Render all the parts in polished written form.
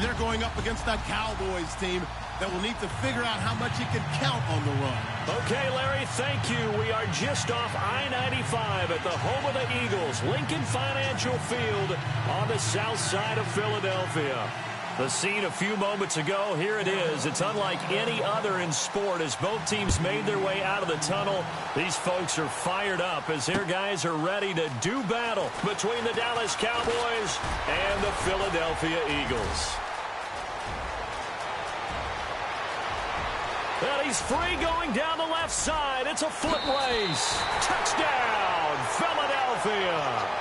they're going up against that Cowboys team that will need to figure out how much it can count on the run. Okay, Larry, thank you. We are just off I-95 at the home of the Eagles, Lincoln Financial Field on the south side of Philadelphia. The scene a few moments ago, here it is. It's unlike any other in sport as both teams made their way out of the tunnel. These folks are fired up as their guys are ready to do battle between the Dallas Cowboys and the Philadelphia Eagles. And he's free going down the left side. It's a foot race. Touchdown, Philadelphia.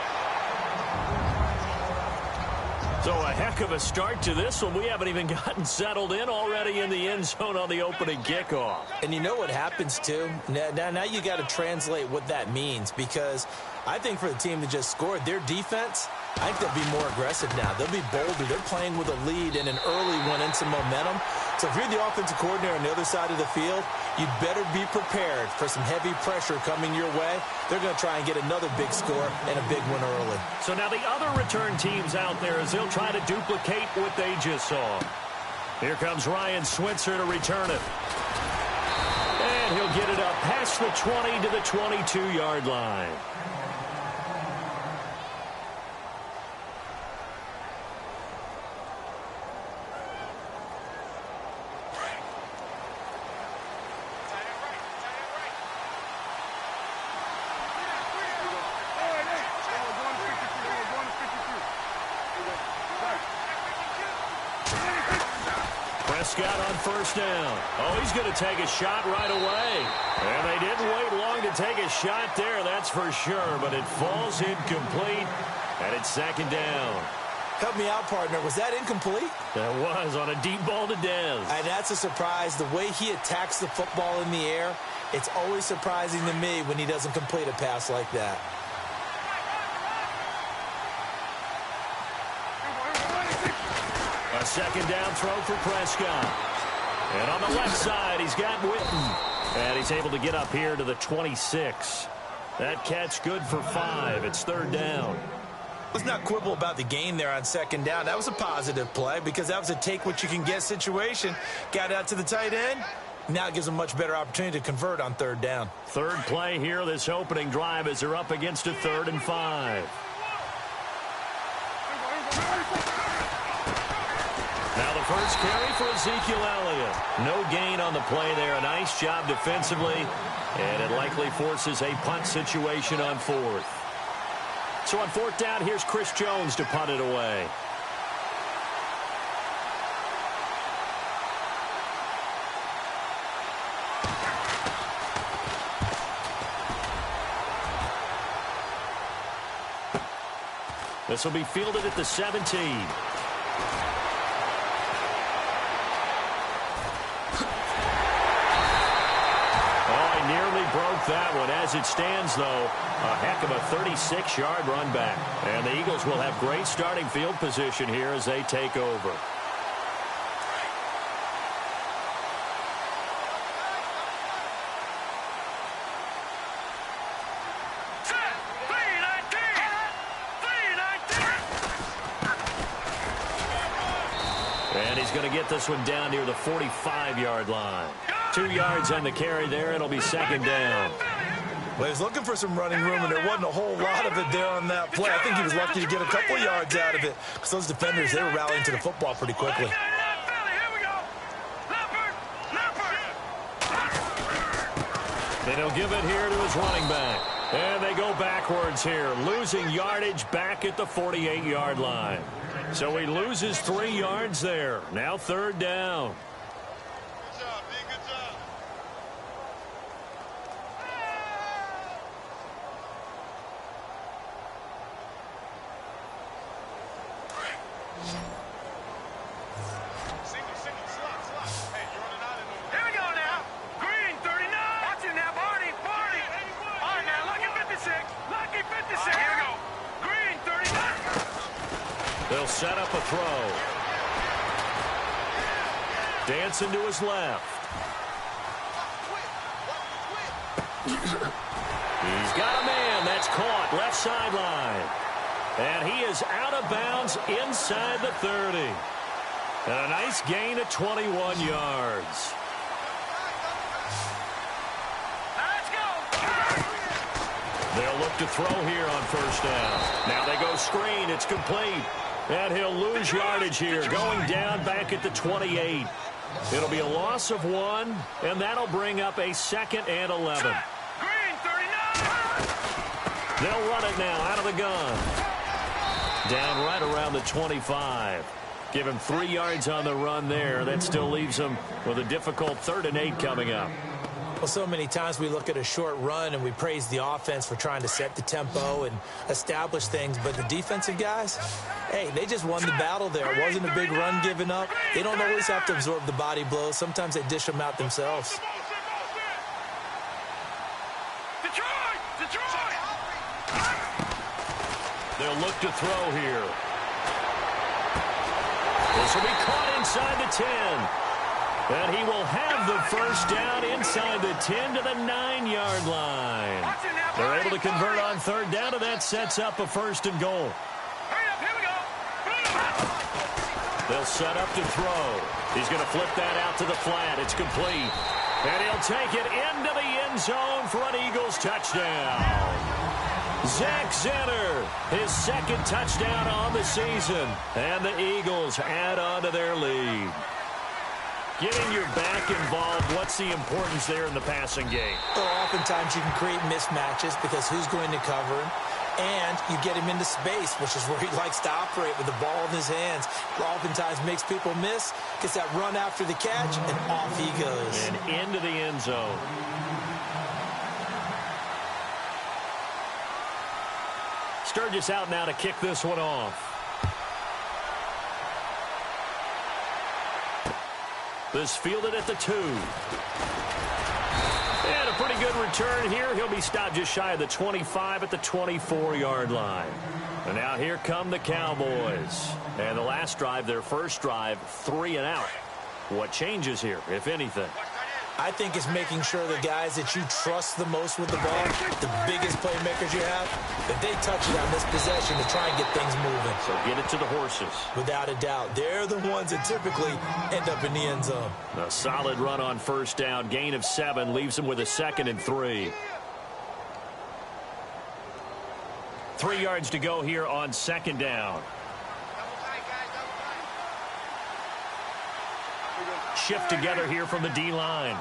So a heck of a start to this one. We haven't even gotten settled in already in the end zone on the opening kickoff. And you know what happens, too? Now you got to translate what that means, because I think for the team that just scored, their defense, I think they'll be more aggressive now. They'll be bolder. They're playing with a lead and an early one and some momentum. So if you're the offensive coordinator on the other side of the field, you'd better be prepared for some heavy pressure coming your way. They're going to try and get another big score and a big one early. So now the other return teams out there as they'll try to duplicate what they just saw. Here comes Ryan Switzer to return it. And he'll get it up past the 20 to the 22-yard line. Prescott on first down. Oh, he's going to take a shot right away. And they didn't wait long to take a shot there, that's for sure. But it falls incomplete, and it's second down. Help me out, partner. Was that incomplete? That was on a deep ball to Dez. And that's a surprise. The way he attacks the football in the air, it's always surprising to me when he doesn't complete a pass like that. A second down throw for Prescott. And on the left side, he's got Witten. And he's able to get up here to the 26. That catch good for 5. It's third down. Let's not quibble about the gain there on second down. That was a positive play because that was a take-what-you-can-get situation. Got out to the tight end. Now it gives them a much better opportunity to convert on third down. Third play here, this opening drive, as they're up against a 3rd and 5. Now the first carry for Ezekiel Elliott. No gain on the play there. A nice job defensively. And it likely forces a punt situation on 4th. So on 4th down, here's Chris Jones to punt it away. This will be fielded at the 17. Broke that one. As it stands, though, a heck of a 36-yard run back. And the Eagles will have great starting field position here as they take over. And he's going to get this one down near the 45-yard line. 2 yards on the carry there. It'll be second down. Well, he was looking for some running room, and there wasn't a whole lot of it there on that play. I think he was lucky to get a couple yards out of it because those defenders, they were rallying to the football pretty quickly. Then he'll give it here to his running back. And they go backwards here, losing yardage back at the 48-yard line. So he loses 3 yards there. Now third down. They'll set up a throw. Dancing to his left. He's got a man. That's caught. Left sideline. And he is out of bounds inside the 30. And a nice gain of 21 yards. They'll look to throw here on first down. Now they go screen. It's complete. And he'll lose yardage here, going down back at the 28. It'll be a loss of 1, and that'll bring up a 2nd and 11. They'll run it now out of the gun. Down right around the 25. Give him 3 yards on the run there. That still leaves him with a difficult 3rd and 8 coming up. Well, so many times we look at a short run and we praise the offense for trying to set the tempo and establish things, but the defensive guys, hey, they just won the battle there. It wasn't a big run given up. They don't always have to absorb the body blows. Sometimes they dish them out themselves. They'll look to throw here. This will be caught inside the 10. And he will have the first down inside the 10 to the 9-yard line. They're able to convert on 3rd down, and that sets up a 1st and goal. They'll set up to throw. He's going to flip that out to the flat. It's complete. And he'll take it into the end zone for an Eagles touchdown. Zach Zenner, his 2nd touchdown on the season. And the Eagles add on to their lead. Getting your back involved, what's the importance there in the passing game? Well, oftentimes you can create mismatches because who's going to cover him? And you get him into space, which is where he likes to operate with the ball in his hands. Oftentimes makes people miss, gets that run after the catch, and off he goes. And into the end zone. Sturgis out now to kick this one off. This fielded at the 2. And a pretty good return here. He'll be stopped just shy of the 25 at the 24-yard line. And now here come the Cowboys. And the last drive, their first drive, 3 and out. What changes here, if anything? I think it's making sure the guys that you trust the most with the ball, the biggest playmakers you have, that they touch it on this possession to try and get things moving. So get it to the horses. Without a doubt. They're the ones that typically end up in the end zone. A solid run on first down. Gain of 7 leaves him with a 2nd and 3. 3 yards to go here on 2nd down. Shift together here from the D-line.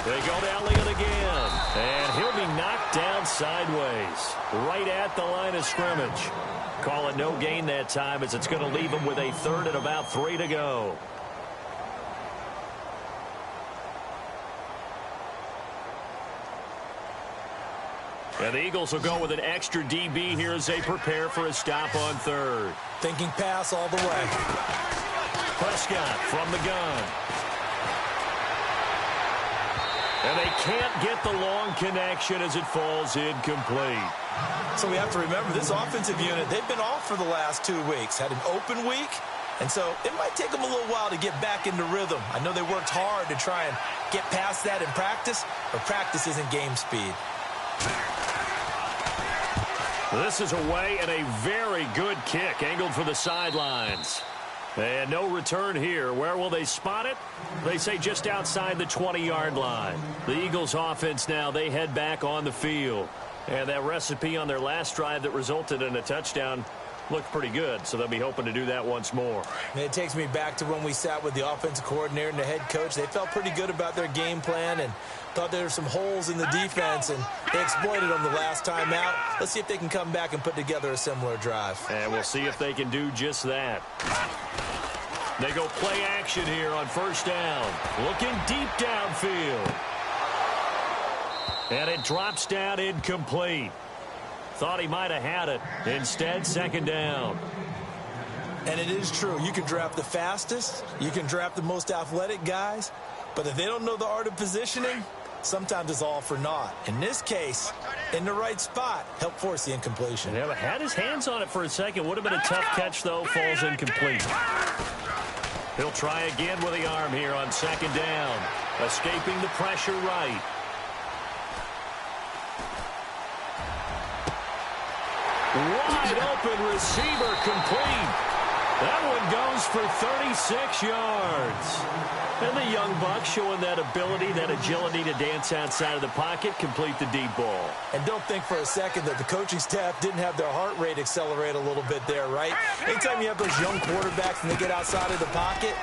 They go to Elliott again. And he'll be knocked down sideways. Right at the line of scrimmage. Call it no gain that time as it's going to leave him with a 3rd and about 3 to go. And the Eagles will go with an extra DB here as they prepare for a stop on 3rd. Thinking pass all the way. Prescott from the gun. And they can't get the long connection as it falls incomplete. So we have to remember this offensive unit, they've been off for the last 2 weeks. Had an open week, and so it might take them a little while to get back into rhythm. I know they worked hard to try and get past that in practice, but practice isn't game speed. This is away and a very good kick angled for the sidelines. And no return here. Where will they spot it? They say just outside the 20-yard line. The Eagles offense now, they head back on the field. And that recipe on their last drive that resulted in a touchdown looked pretty good, so they'll be hoping to do that once more. And it takes me back to when we sat with the offensive coordinator and the head coach. They felt pretty good about their game plan and thought there were some holes in the defense, and they exploited them the last time out. Let's see if they can come back and put together a similar drive. And we'll see if they can do just that. They go play action here on first down. Looking deep downfield. And it drops down incomplete. Thought he might have had it. Instead, second down. And it is true. You can draft the fastest. You can draft the most athletic guys. But if they don't know the art of positioning, sometimes it's all for naught. In this case, in the right spot, help force the incompletion. Yeah, but had his hands on it for a second. Would have been a tough catch, though. Falls incomplete. He'll try again with the arm here on second down. Escaping the pressure right. Wide open receiver complete. That one goes for 36 yards. And the young buck showing that ability, that agility to dance outside of the pocket, complete the deep ball. And don't think for a second that the coaching staff didn't have their heart rate accelerate a little bit there, right? Anytime you have those young quarterbacks and they get outside of the pocket,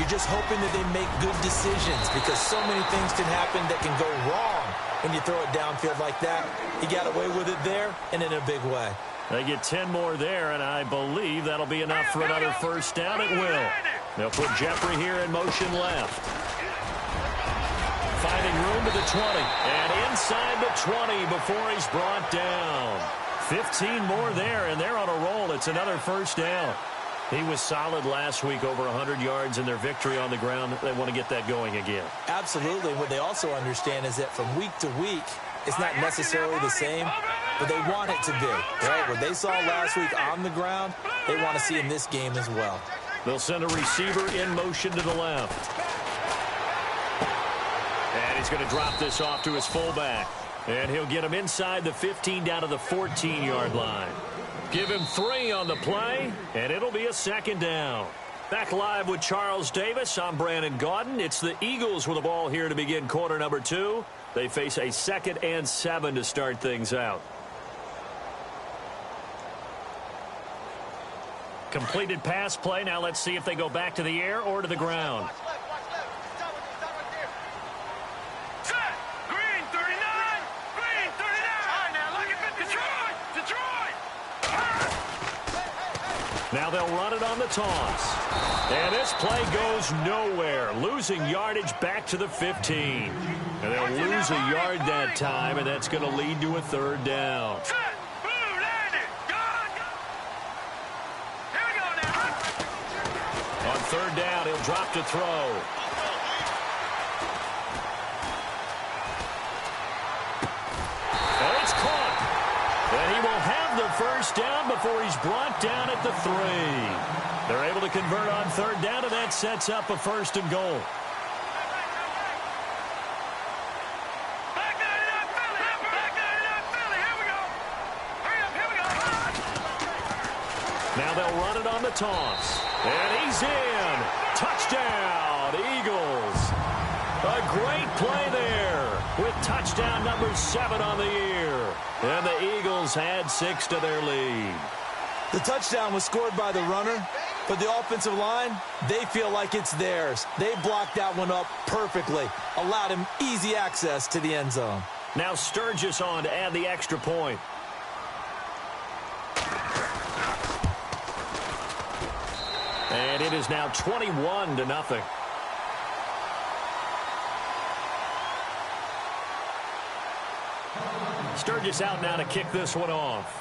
you're just hoping that they make good decisions because so many things can happen that can go wrong when you throw it downfield like that. He got away with it there and in a big way. They get 10 more there, and I believe that'll be enough for another first down. It will. They'll put Jeffrey here in motion left. Finding room to the 20. And inside the 20 before he's brought down. 15 more there, and they're on a roll. It's another first down. He was solid last week, over 100 yards in their victory on the ground. They want to get that going again. Absolutely. What they also understand is that from week to week, it's not necessarily the same, but they want it to be, right? What they saw last week on the ground, they want to see in this game as well. They'll send a receiver in motion to the left. And he's going to drop this off to his fullback. And he'll get him inside the 15 down to the 14-yard line. Give him 3 on the play, and it'll be a second down. Back live with Charles Davis. I'm Brandon Gaudin. It's the Eagles with the ball here to begin quarter number 2. They face a 2nd and 7 to start things out. Completed pass play. Now let's see if they go back to the air or to the ground. Green 39! Green 39! Now look at Detroit! Now they'll run it on the toss. And this play goes nowhere. Losing yardage back to the 15. And they'll lose a yard that time, and that's going to lead to a third down. On third down, he'll drop to throw. And it's caught. And he will have the first down before he's brought down at the 3. They're able to convert on third down, and that sets up a 1st and goal. Now they'll run it on the toss. And he's in. Touchdown, Eagles. A great play there with touchdown number 7 on the year. And the Eagles add 6 to their lead. The touchdown was scored by the runner, but the offensive line, they feel like it's theirs. They blocked that one up perfectly, allowed him easy access to the end zone. Now Sturgis on to add the extra point. And it is now 21-0. Sturgis out now to kick this one off.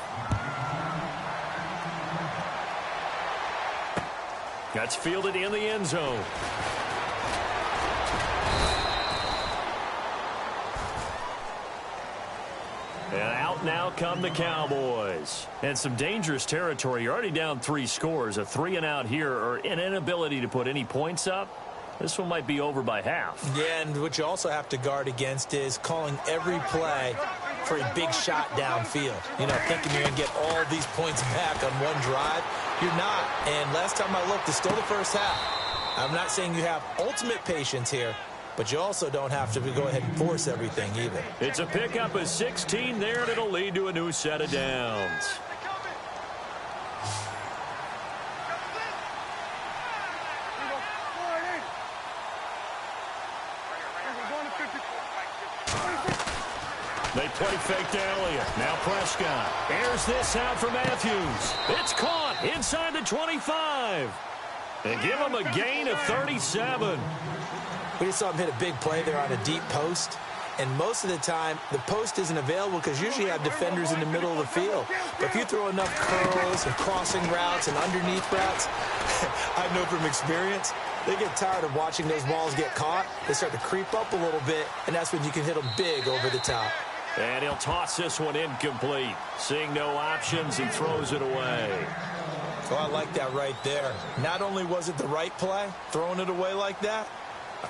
That's fielded in the end zone. And out now come the Cowboys. And some dangerous territory. You're already down 3 scores. A 3-and-out here, or an inability to put any points up. This one might be over by half. Yeah, and what you also have to guard against is calling every play for a big shot downfield. You know, thinking you're going to get all these points back on one drive. You're not. And last time I looked, it's still the first half. I'm not saying you have ultimate patience here, but you also don't have to go ahead and force everything either. It's a pickup of 16 there, and it'll lead to a new set of downs. They play fake to Elliott. Now Prescott airs this out for Matthews. It's caught inside the 25. And give him a gain of 37. We just saw him hit a big play there on a deep post. And most of the time, the post isn't available because usually you have defenders in the middle of the field. But if you throw enough curls and crossing routes and underneath routes, I know from experience, they get tired of watching those balls get caught. They start to creep up a little bit, and that's when you can hit them big over the top. And he'll toss this one incomplete. Seeing no options, he throws it away. Oh, I like that right there. Not only was it the right play, throwing it away like that,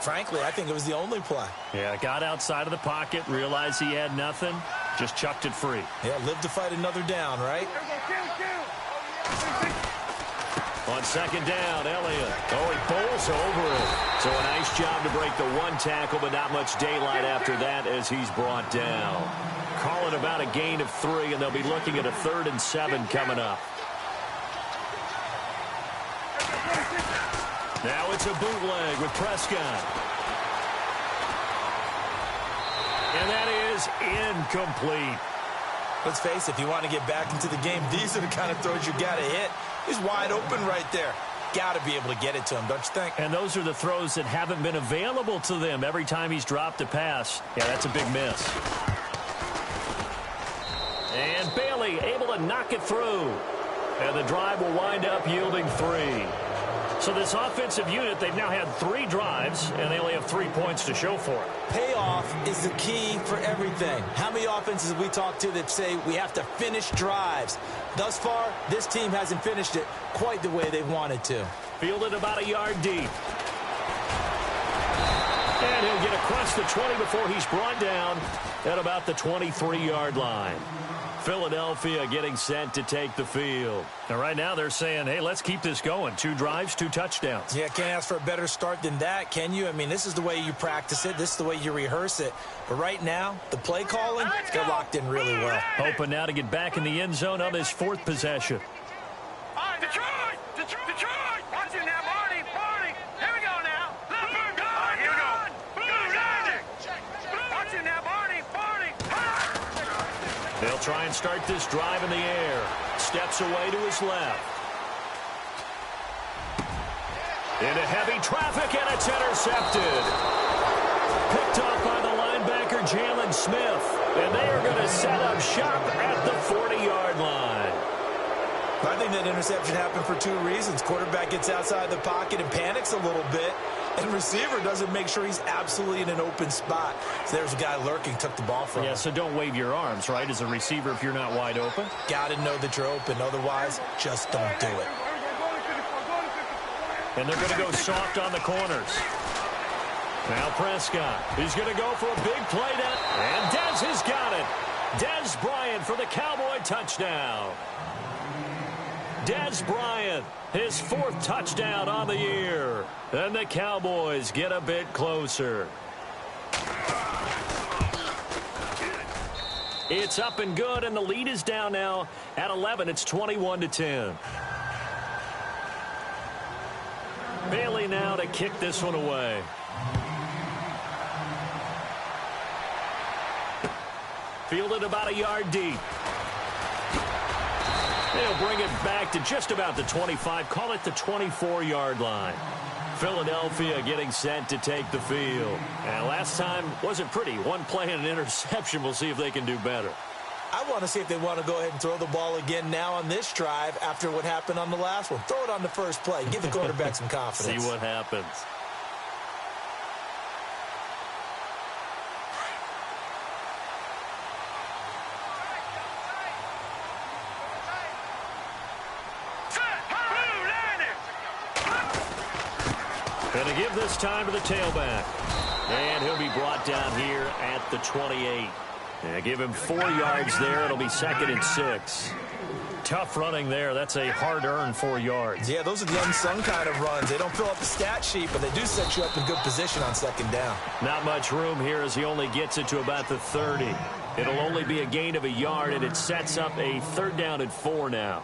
frankly, I think it was the only play. Yeah, got outside of the pocket, realized he had nothing, Just chucked it free. Yeah, live to fight another down, right? On second down, Elliott. Oh, he bowls over it. So a nice job to break the one tackle, but not much daylight after that as he's brought down. Call it about a gain of 3, and they'll be looking at a 3rd and 7 coming up. Now it's a bootleg with Prescott. And that is incomplete. Let's face it, if you want to get back into the game, these are the kind of throws you got to hit. He's wide open right there. Got to be able to get it to him, don't you think? And those are the throws that haven't been available to them every time he's dropped a pass. Yeah, that's a big miss. And Bailey able to knock it through. And the drive will wind up yielding 3. So this offensive unit, they've now had 3 drives, and they only have 3 points to show for it. Payoff is the key for everything. How many offenses have we talked to that say we have to finish drives? Thus far, this team hasn't finished it quite the way they wanted to. Fielded about a yard deep. And he'll get across the 20 before he's brought down at about the 23-yard line. Philadelphia getting set to take the field. And right now they're saying, hey, let's keep this going. 2 drives, 2 touchdowns. Yeah, can't ask for a better start than that, can you? I mean, this is the way you practice it. This is the way you rehearse it. But right now, the play calling, they're locked in really well. Hoping now to get back in the end zone on his 4th possession. Detroit! Detroit! Watch it now, Barney! Barney! Here we go now! All right, here we go. Blue landing! Watch it now, Barney! Barney! They'll try and start this drive in the air. Steps away to his left. Into heavy traffic, and it's intercepted. Picked off by the linebacker, Jalen Smith. And they are going to set up shop at the 40-yard line. I think that interception happened for 2 reasons. Quarterback gets outside the pocket and panics a little bit. And receiver doesn't make sure he's absolutely in an open spot. So there's a guy lurking, took the ball from him. Yeah, so don't wave your arms, right, as a receiver if you're not wide open. Got to know that you're open. Otherwise, just don't do it. And they're going to go soft on the corners. Now Prescott. He's going to go for a big play down. And Dez has got it. Dez Bryant for the Cowboy touchdown. Dez Bryant, his 4th touchdown on the year. And the Cowboys get a bit closer. It's up and good, and the lead is down now at 11. It's 21-10. Bailey now to kick this one away. Fielded about a yard deep. They'll bring it back to just about the 25. Call it the 24-yard line. Philadelphia getting set to take the field. And last time wasn't pretty. 1 play and an interception. We'll see if they can do better. I want to see if they want to go ahead and throw the ball again now on this drive after what happened on the last one. Throw it on the first play. Give the quarterback some confidence. See what happens. Going to give this time to the tailback. And he'll be brought down here at the 28. And give him 4 yards there. It'll be 2nd and 6. Tough running there. That's a hard-earned 4 yards. Yeah, those are the unsung kind of runs. They don't fill up the stat sheet, but they do set you up in good position on 2nd down. Not much room here as he only gets it to about the 30. It'll only be a gain of a yard, and it sets up a 3rd down and 4 now.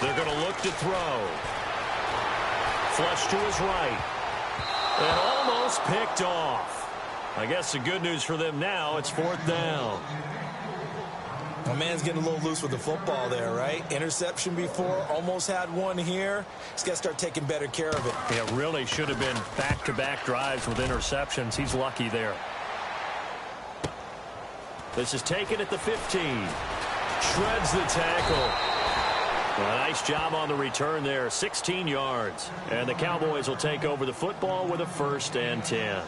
They're going to look to throw. Flush to his right. And almost picked off. I guess the good news for them now, it's 4th down. My man's getting a little loose with the football there, right? Interception before, almost had one here. He's got to start taking better care of it. It really should have been back-to-back drives with interceptions. He's lucky there. This is taken at the 15. Shreds the tackle. Well, nice job on the return there, 16 yards. And the Cowboys will take over the football with a 1st and 10.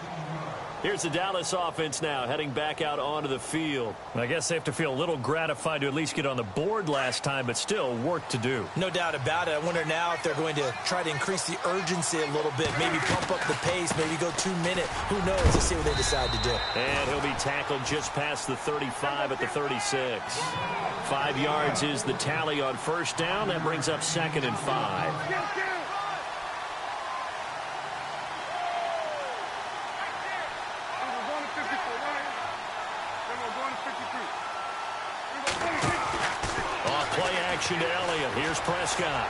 Here's the Dallas offense now, heading back out onto the field. I guess they have to feel a little gratified to at least get on the board last time, but still work to do. No doubt about it. I wonder now if they're going to try to increase the urgency a little bit, maybe pump up the pace, maybe go 2-minute. Who knows? Let's see what they decide to do. And he'll be tackled just past the 35 at the 36. 5 yards is the tally on 1st down. That brings up 2nd and 5. Play action to Elliott. Here's Prescott.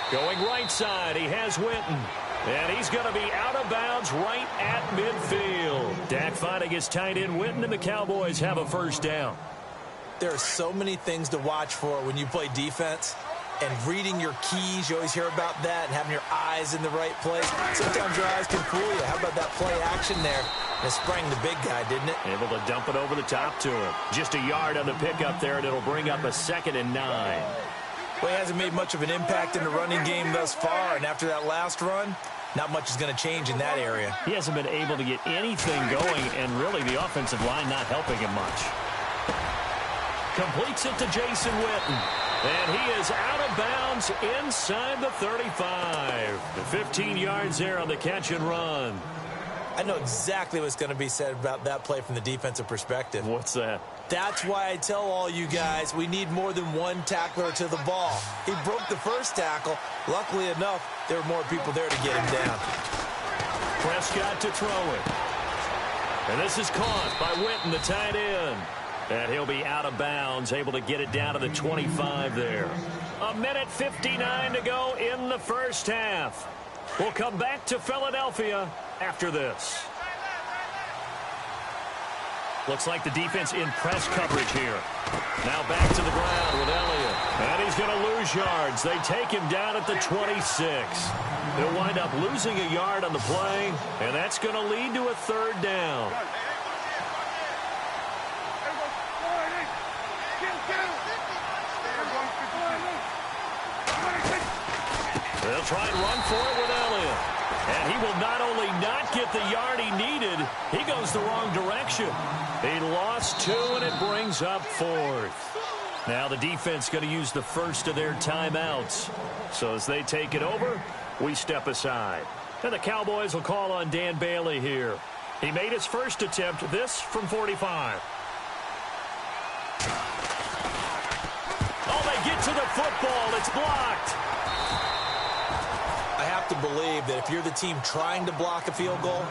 Going right side. He has Winton. And he's going to be out of bounds right at midfield. Dak finding his tight end Winton, and the Cowboys have a 1st down. There are so many things to watch for when you play defense. And reading your keys, you always hear about that, and having your eyes in the right place. Sometimes your eyes can fool you. How about that play action there? And it sprang the big guy, didn't it? Able to dump it over the top to him. Just a yard on the pickup there, and it'll bring up a 2nd and 9. Well, he hasn't made much of an impact in the running game thus far, and after that last run, not much is going to change in that area. He hasn't been able to get anything going, and really the offensive line not helping him much. Completes it to Jason Witten. And he is out of bounds inside the 35. 15 yards there on the catch and run. I know exactly what's going to be said about that play from the defensive perspective. What's that? That's why I tell all you guys we need more than one tackler to the ball. He broke the first tackle. Luckily enough, there were more people there to get him down. Prescott to throw it. And this is caught by Winton, the tight end. And he'll be out of bounds, able to get it down to the 25 there. 1:59 to go in the 1st half. We'll come back to Philadelphia after this. Looks like the defense in press coverage here. Now back to the ground with Elliott. And he's going to lose yards. They take him down at the 26. They'll wind up losing a yard on the play, and that's going to lead to a 3rd down. They'll try and run for it with Elliott. And he will not only not get the yard he needed, he goes the wrong direction. He lost 2, and it brings up 4th. Now the defense going to use the first of their timeouts. So as they take it over, we step aside. And the Cowboys will call on Dan Bailey here. He made his first attempt, this from 45. Oh, they get to the football. It's blocked. I have to believe that if you're the team trying to block a field goal,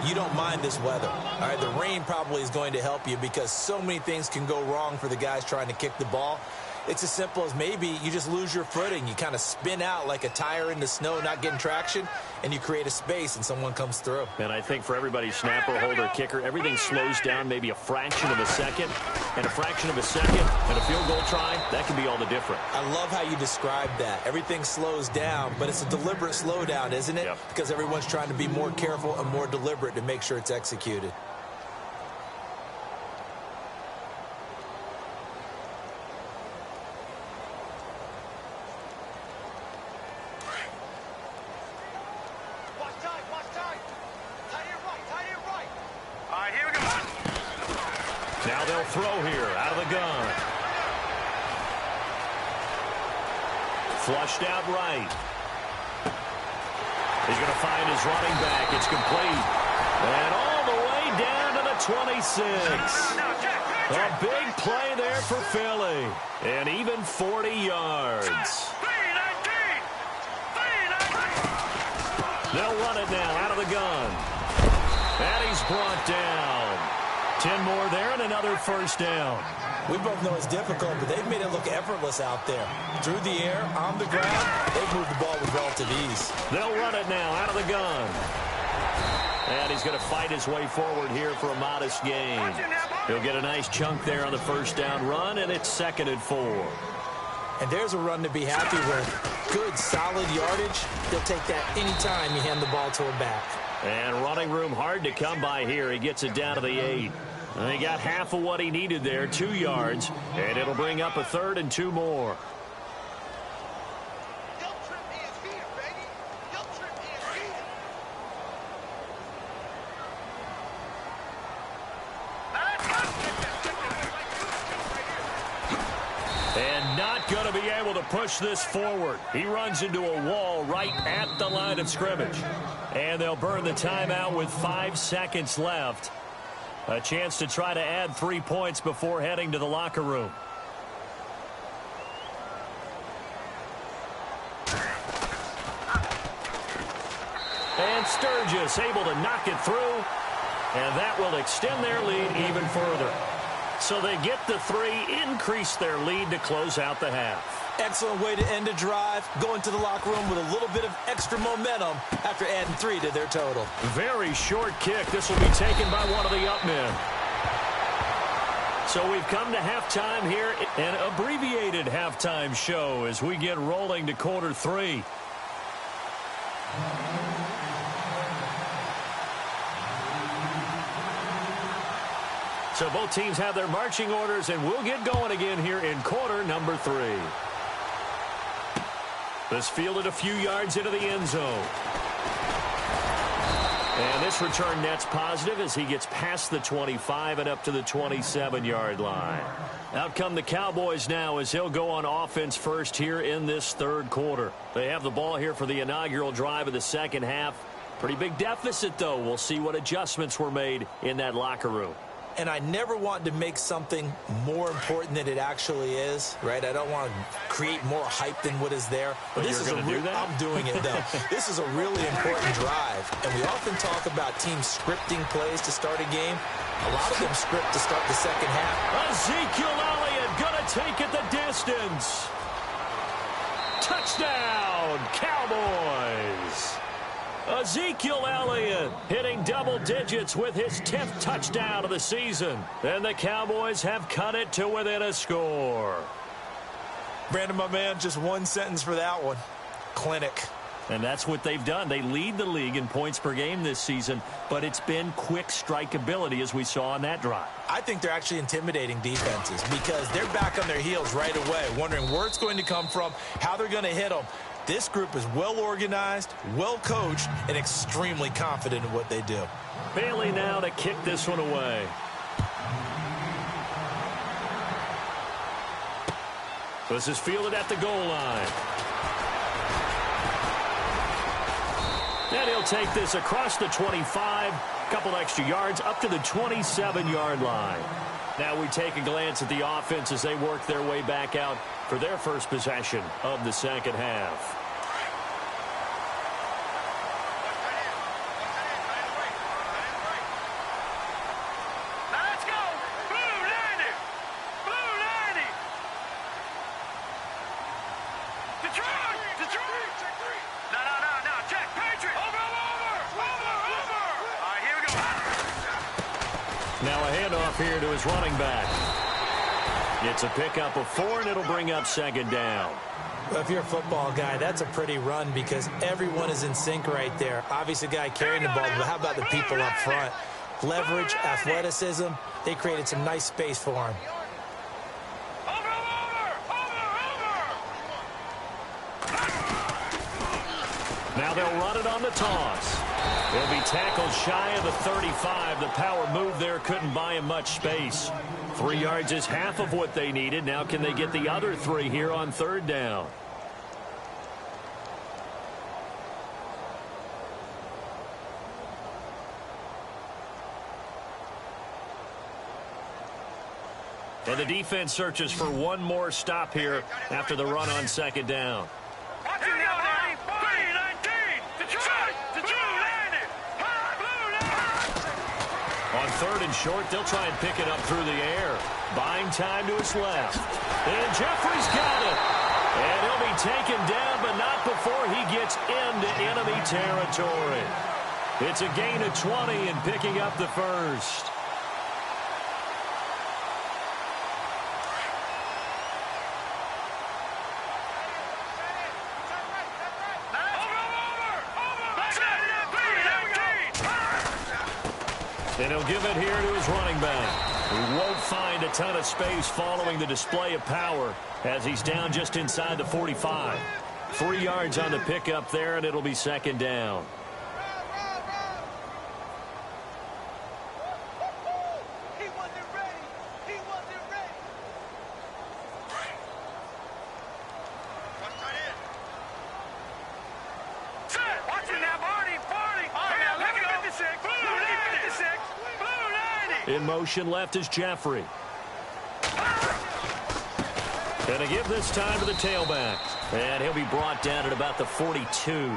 you don't mind this weather. All right, the rain probably is going to help you because so many things can go wrong for the guys trying to kick the ball. It's as simple as maybe you just lose your footing. You kind of spin out like a tire in the snow, not getting traction, and you create a space and someone comes through. And I think for everybody, snapper, holder, kicker, everything slows down maybe a fraction of a second, and a fraction of a second, and a field goal try, that can be all the different. I love how you described that. Everything slows down, but it's a deliberate slowdown, isn't it? Yep. Because everyone's trying to be more careful and more deliberate to make sure it's executed. Now they'll throw here out of the gun. Flushed out right. He's going to find his running back. It's complete. And all the way down to the 26. A big play there for Philly. And even 40 yards. They'll run it now out of the gun. And he's brought down. 10 more there and another first down. We both know it's difficult, but they've made it look effortless out there. Through the air, on the ground, they've moved the ball with relative ease. They'll run it now out of the gun. And he's going to fight his way forward here for a modest gain. He'll get a nice chunk there on the first down run, and it's 2nd and 4. And there's a run to be happy with. Good, solid yardage. They'll take that anytime you hand the ball to a back. And running room hard to come by here. He gets it down to the 8. And he got half of what he needed there, 2 yards. And it'll bring up a 3rd and 2 more. going to be able to push this forward. He runs into a wall right at the line of scrimmage. And they'll burn the timeout with 5 seconds left. A chance to try to add 3 points before heading to the locker room. And Sturgis able to knock it through. And that will extend their lead even further. So they get the 3, increase their lead to close out the half. Excellent way to end a drive, going to the locker room with a little bit of extra momentum after adding 3 to their total. Very short kick. This will be taken by one of the up men. So we've come to halftime here, an abbreviated halftime show as we get rolling to quarter 3. So both teams have their marching orders, and we'll get going again here in quarter number 3. This fielded a few yards into the end zone. And this return net's positive as he gets past the 25 and up to the 27-yard line. Out come the Cowboys now as he'll go on offense first here in this third quarter. They have the ball here for the inaugural drive of the second half. Pretty big deficit, though. We'll see what adjustments were made in that locker room. And I never want to make something more important than it actually is, right? I don't want to create more hype than what is there. But this is do that? I'm doing it, though. This is a really important drive. And we often talk about teams scripting plays to start a game. A lot of them script to start the second half. Ezekiel Elliott going to take it the distance. Touchdown, Cowboys. Ezekiel Elliott hitting double digits with his 10th touchdown of the season. And the Cowboys have cut it to within a score. Brandon, my man, just one sentence for that one. Clinic. And that's what they've done. They lead the league in points per game this season, but it's been quick strikeability as we saw on that drive. I think they're actually intimidating defenses because they're back on their heels right away, wondering where it's going to come from, how they're going to hit them. This group is well organized, well coached, and extremely confident in what they do. Bailey now to kick this one away. This is fielded at the goal line. And he'll take this across the 25, couple extra yards up to the 27-yard line. Now we take a glance at the offense as they work their way back out for their first possession of the second half. Now a handoff here to his running back. It's a pickup of 4, and it'll bring up second down. Well, if you're a football guy, that's a pretty run because everyone is in sync right there. Obviously, the guy carrying the ball, but how about the people up front? Leverage, athleticism, they created some nice space for him. Now they'll run it on the toss. He'll be tackled shy of the 35. The power move there couldn't buy him much space. 3 yards is half of what they needed. Now can they get the other 3 here on third down? And the defense searches for one more stop here after the run on second down. On third and short, they'll try and pick it up through the air. Buying time to his left. And Jeffrey's got it. And he'll be taken down, but not before he gets into enemy territory. It's a gain of 20 and picking up the first. And he'll give it here to his running back, who won't find a ton of space following the display of power as he's down just inside the 45. 3 yards on the pickup there, and it'll be second down. In motion left is Jeffrey. Going to give this time to the tailback. And he'll be brought down at about the 42.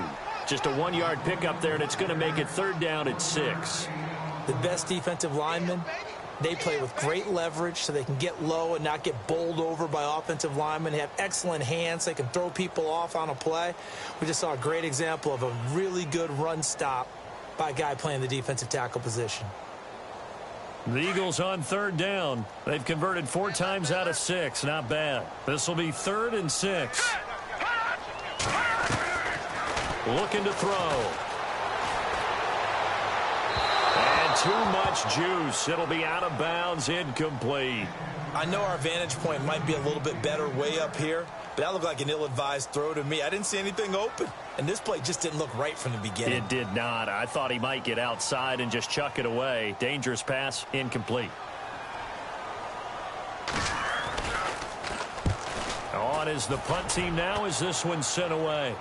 Just a 1-yard pickup there, and it's going to make it 3rd down at 6. The best defensive linemen, they play with great leverage so they can get low and not get bowled over by offensive linemen. They have excellent hands. They can throw people off on a play. We just saw a great example of a really good run stop by a guy playing the defensive tackle position. The Eagles on 3rd down. They've converted 4 times out of 6. Not bad. This will be 3rd and 6. Looking to throw. And too much juice. It'll be out of bounds, incomplete. I know our vantage point might be a little bit better way up here, but that looked like an ill-advised throw to me. I didn't see anything open, and this play just didn't look right from the beginning. It did not. I thought he might get outside and just chuck it away. Dangerous pass, incomplete. On is the punt team now as this one's sent away.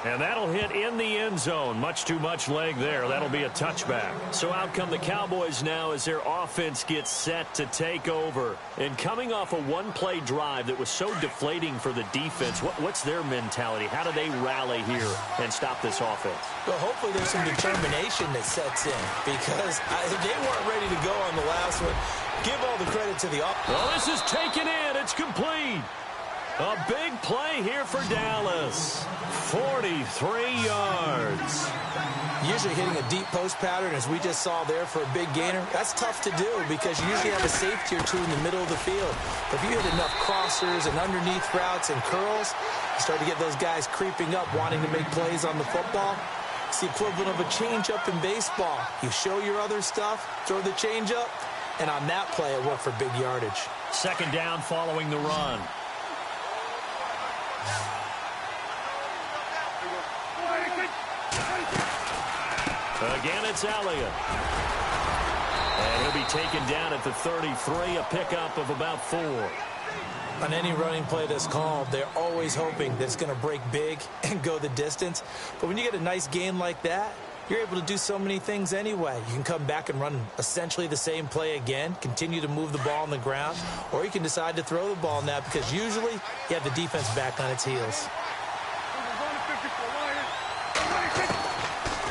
And that'll hit in the end zone. Much too much leg there. That'll be a touchback. So out come the Cowboys now as their offense gets set to take over. And coming off a one-play drive that was so deflating for the defense, what's their mentality? How do they rally here and stop this offense? Well, hopefully there's some determination that sets in because they weren't ready to go on the last one. Give all the credit to the offense. Well, this is taken in. It's complete. A big play here for Dallas. 43 yards. Usually hitting a deep post pattern, as we just saw there for a big gainer, that's tough to do because you usually have a safety or two in the middle of the field. But if you hit enough crossers and underneath routes and curls, you start to get those guys creeping up, wanting to make plays on the football. It's the equivalent of a change-up in baseball. You show your other stuff, throw the change-up, and on that play, it worked for big yardage. 2nd down following the run. Again, it's Elliott. And he'll be taken down at the 33, a pickup of about 4. On any running play that's called, they're always hoping that it's going to break big and go the distance. But when you get a nice gain like that, you're able to do so many things anyway. You can come back and run essentially the same play again, continue to move the ball on the ground, or you can decide to throw the ball now because usually you have the defense back on its heels.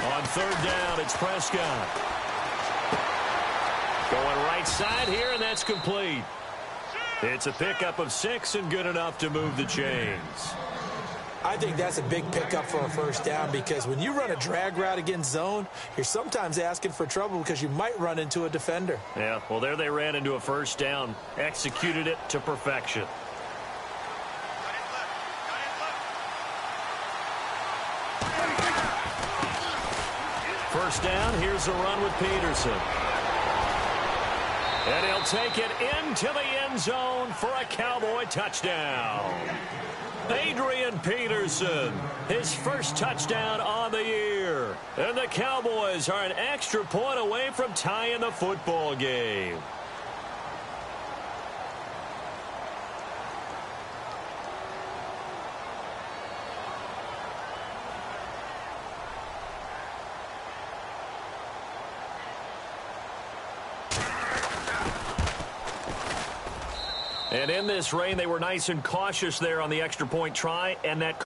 On 3rd down, it's Prescott. Going right side here, and that's complete. It's a pickup of 6 and good enough to move the chains. I think that's a big pickup for a 1st down because when you run a drag route against zone, you're sometimes asking for trouble because you might run into a defender. Yeah, well, there they ran into a 1st down, executed it to perfection. First down, here's a run with Peterson. And he'll take it into the end zone for a Cowboy touchdown. Adrian Peterson, his first touchdown on the year. And the Cowboys are an extra point away from tying the football game. And in this rain, they were nice and cautious there on the extra point try, and that